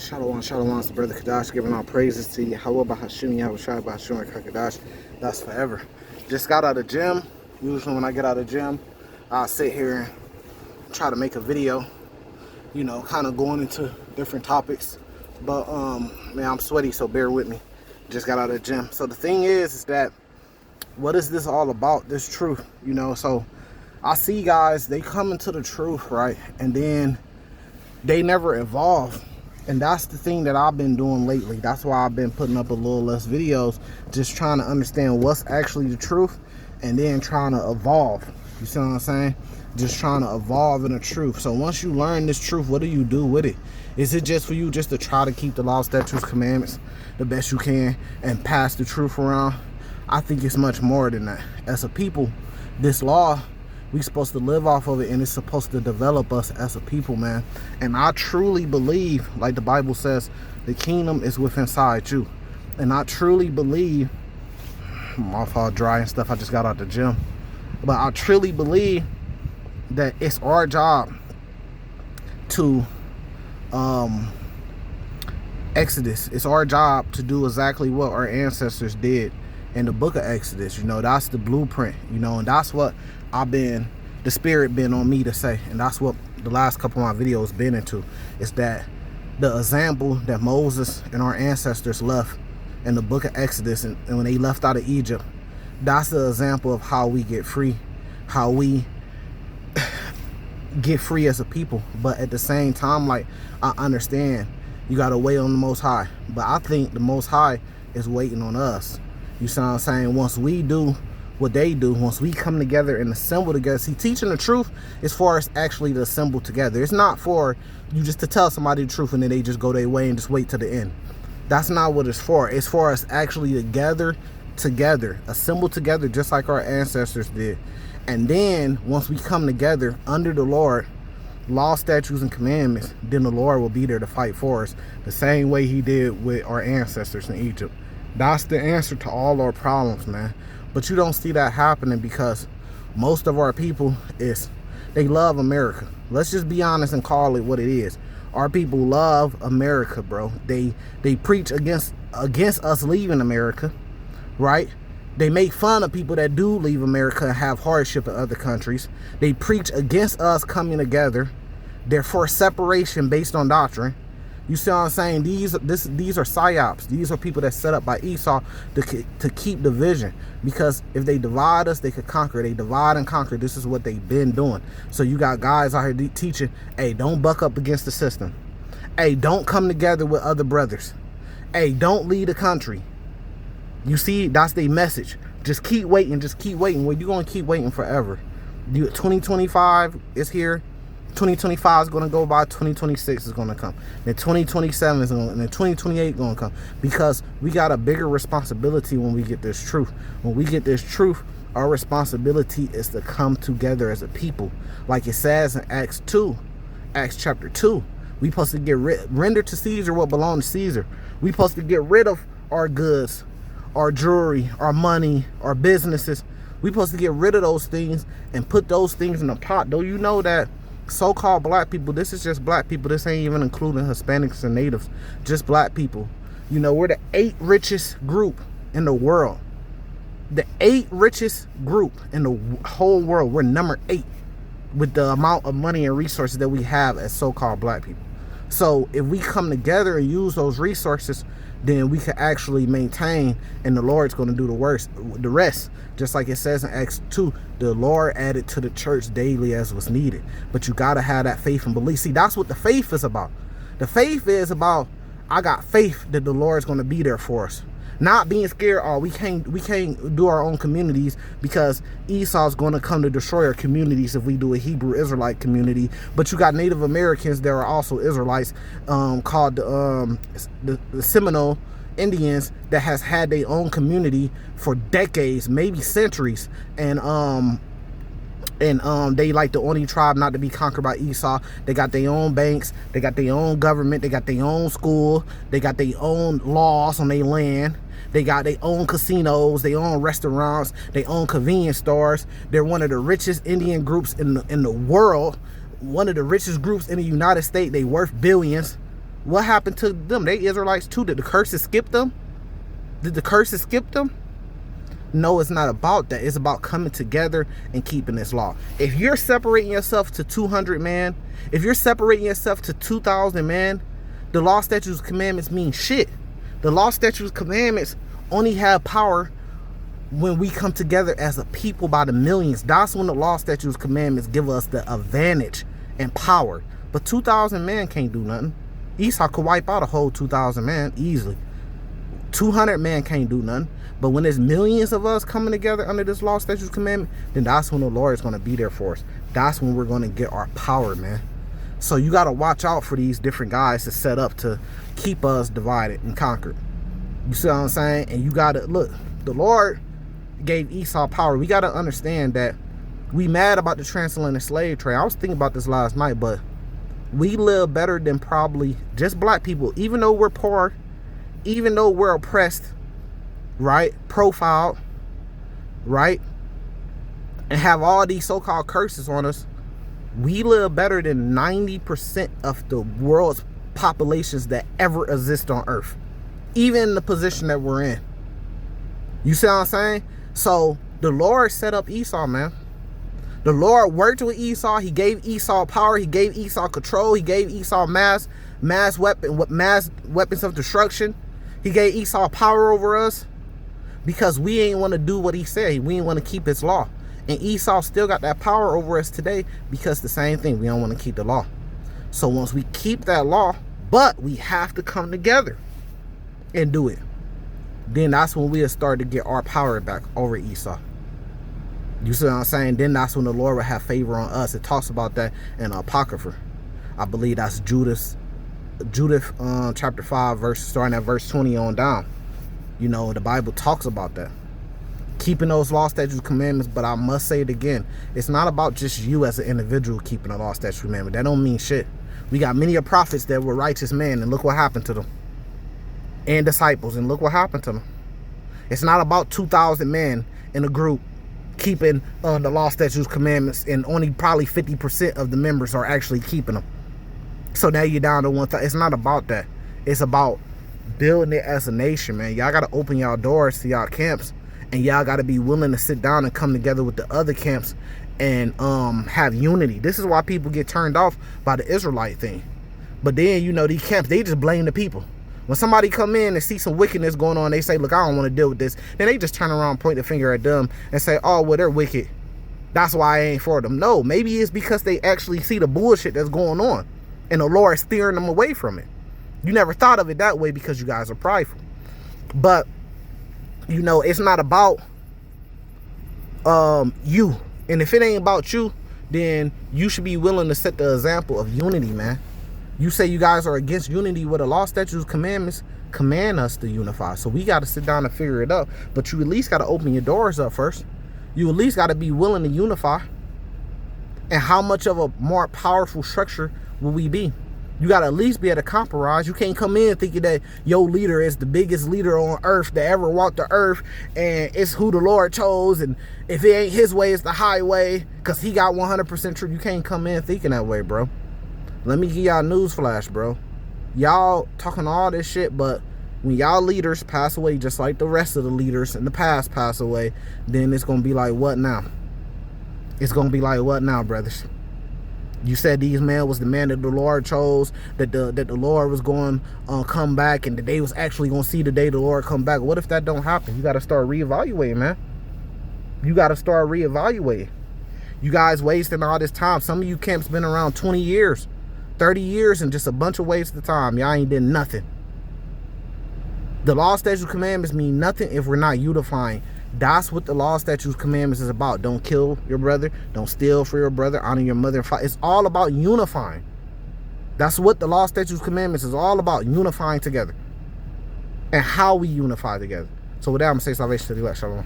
Shalom, shalom, it's Brother Kadash, giving all praises to Yahweh Bahashim, Yahweh Shai Bahashim, Kadash. That's forever. Just got out of the gym. Usually when I get out of the gym, I'll sit here and try to make a video, you know, kind of going into different topics. But, man, I'm sweaty, so bear with me. Just got out of the gym. So the thing is that, what is this all about, this truth, you know? So I see guys, they come into the truth, right? And then they never evolve. And that's the thing that I've been doing lately. That's why I've been putting up a little less videos, just trying to understand what's actually the truth and then trying to evolve. You see what I'm saying? Just trying to evolve in the truth. So once you learn this truth, what do you do with it? Is it just for you just to try to keep the law, statutes, commandments the best you can and pass the truth around? I think it's much more than that. As a people, this law, we're supposed to live off of it, and it's supposed to develop us as a people, man. And I truly believe, like the Bible says, the kingdom is within inside you. And I truly believe, I'm off all dry and stuff, I just got out the gym. But I truly believe that it's our job to Exodus. It's our job to do exactly what our ancestors did in the book of Exodus. You know, that's the blueprint, you know, and that's what the spirit been on me to say, and that's what the last couple of my videos been into, is that the example that Moses and our ancestors left in the book of Exodus, and when they left out of Egypt, that's the example of how we get free, how we get free as a people. But at the same time, like, I understand you gotta wait on the Most High, but I think the Most High is waiting on us. You see what I'm saying? Once we do what they do, once we come together and assemble together. See, teaching the truth is for us actually to assemble together. It's not for you just to tell somebody the truth and then they just go their way and just wait to the end. That's not what it's for. It's for us actually to gather together, assemble together just like our ancestors did. And then once we come together under the Lord, law, statutes, and commandments, then the Lord will be there to fight for us the same way he did with our ancestors in Egypt. That's the answer to all our problems, man. But you don't see that happening because most of our people they love America. Let's just be honest and call it what it is. Our people love America, bro. They preach against us leaving America, right? They make fun of people that do leave America and have hardship in other countries. They preach against us coming together. They're for separation based on doctrine. You see what I'm saying? These are psyops. These are people that set up by Esau to keep division. Because if they divide us, they could conquer. They divide and conquer. This is what they've been doing. So you got guys out here teaching, hey, don't buck up against the system. Hey, don't come together with other brothers. Hey, don't lead the country. You see, that's their message. Just keep waiting. Just keep waiting. Well, you're going to keep waiting forever. 2025 is here. 2025 is going to go by, 2026 is going to come, then 2027 is going to, and then 2028 going to come, because we got a bigger responsibility when we get this truth. When we get this truth, our responsibility is to come together as a people, like it says in Acts chapter 2. We supposed to get render to Caesar what belongs to Caesar. We supposed to get rid of our goods, our jewelry, our money, our businesses. We supposed to get rid of those things and put those things in a pot. Though you know that so-called black people, this is just black people, this ain't even including Hispanics and natives, just black people. You know, we're the 8th richest group in the world. The 8th richest group in the whole world. We're number 8 with the amount of money and resources that we have as so-called black people. So if we come together and use those resources, then we can actually maintain, and the Lord's going to do the rest. Just like it says in Acts 2, the Lord added to the church daily as was needed. But you got to have that faith and belief. See, that's what the faith is about. The faith is about, I got faith that the Lord's going to be there for us. Not being scared, oh, we can't do our own communities because Esau's going to come to destroy our communities if we do a Hebrew Israelite community. But you got Native Americans that are also Israelites, called the Seminole Indians, that has had their own community for decades, maybe centuries, and they like the only tribe not to be conquered by Esau. They got their own banks, they got their own government, they got their own school, they got their own laws on their land. They got their own casinos, their own restaurants, their own convenience stores. They're one of the richest Indian groups in the world, one of the richest groups in the United States. They worth billions. What happened to them? They Israelites too. Did the curses skip them? Did the curses skip them? No, it's not about that. It's about coming together and keeping this law. If you're separating yourself to 200 man, if you're separating yourself to 2,000 man, the law, statutes, commandments mean shit. The law, statutes, commandments only have power when we come together as a people by the millions. That's when the law, statutes, commandments give us the advantage and power. But 2,000 man can't do nothing. Esau could wipe out a whole 2,000 man easily. 200 man can't do nothing. But when there's millions of us coming together under this law, statutes, commandment, then that's when the Lord is going to be there for us. That's when we're going to get our power, man. So you got to watch out for these different guys to set up to keep us divided and conquered. You see what I'm saying? And you got to look, the Lord gave Esau power. We got to understand that we mad about the transatlantic slave trade. I was thinking about this last night, but we live better than probably just black people, even though we're poor, even though we're oppressed, right? Profiled, right? And have all these so-called curses on us. We live better than 90% of the world's populations that ever exist on earth, even in the position that we're in. You see what I'm saying? So the Lord set up Esau, man. The Lord worked with Esau. He gave Esau power. He gave Esau control. He gave Esau mass weapons of destruction. He gave Esau power over us because we ain't want to do what he said. We ain't want to keep his law. And Esau still got that power over us today because the same thing. We don't want to keep the law. So once we keep that law, but we have to come together and do it, then that's when we'll start to get our power back over Esau. You see what I'm saying? Then that's when the Lord will have favor on us. It talks about that in Apocrypha. I believe that's Judith chapter 5, starting at verse 20 on down. You know, the Bible talks about that. Keeping those law, statutes, commandments. But I must say it again. It's not about just you as an individual keeping the law, statutes, commandments. That don't mean shit. We got many of prophets that were righteous men, and look what happened to them. And disciples, and look what happened to them. It's not about 2,000 men in a group keeping the law, statutes, commandments, and only probably 50% of the members are actually keeping them. So now you're down to 1,000. It's not about that. It's about building it as a nation, man. Y'all got to open y'all doors to y'all camps, and y'all got to be willing to sit down and come together with the other camps and have unity. This is why people get turned off by the Israelite thing. But then, you know, these camps, they just blame the people. When somebody come in and see some wickedness going on, they say, look, I don't want to deal with this. Then they just turn around, point the finger at them and say, oh, well, they're wicked. That's why I ain't for them. No, maybe it's because they actually see the bullshit that's going on and the Lord is steering them away from it. You never thought of it that way because you guys are prideful. But, you know, it's not about you. And if it ain't about you, then you should be willing to set the example of unity, man. You say you guys are against unity with the law, statutes, commandments, command us to unify. So we got to sit down and figure it out. But you at least got to open your doors up first. You at least got to be willing to unify. And how much of a more powerful structure will we be? You got to at least be able to compromise. You can't come in thinking that your leader is the biggest leader on earth that ever walked the earth, and it's who the Lord chose, and if it ain't his way, it's the highway, because he got 100% truth. You can't come in thinking that way, bro. Let me give y'all a news flash, bro. Y'all talking all this shit, but when y'all leaders pass away, just like the rest of the leaders in the past pass away, then it's going to be like, what now? It's going to be like, what now, brothers? You said these men was the man that the Lord chose, that the Lord was going to come back, and that they was actually going to see the day the Lord come back. What if that don't happen? You got to start reevaluating, man. You got to start reevaluating. You guys wasting all this time. Some of you camps been around 20 years. 30 years and just a bunch of waste of time. Y'all ain't did nothing. The law, statutes, commandments mean nothing if we're not unifying. That's what the law, statutes, commandments is about. Don't kill your brother. Don't steal for your brother. Honor your mother and father. It's all about unifying. That's what the law, statutes, commandments is all about. Unifying together. And how we unify together. So with that, I'm going to say salvation to the elect. Shalom.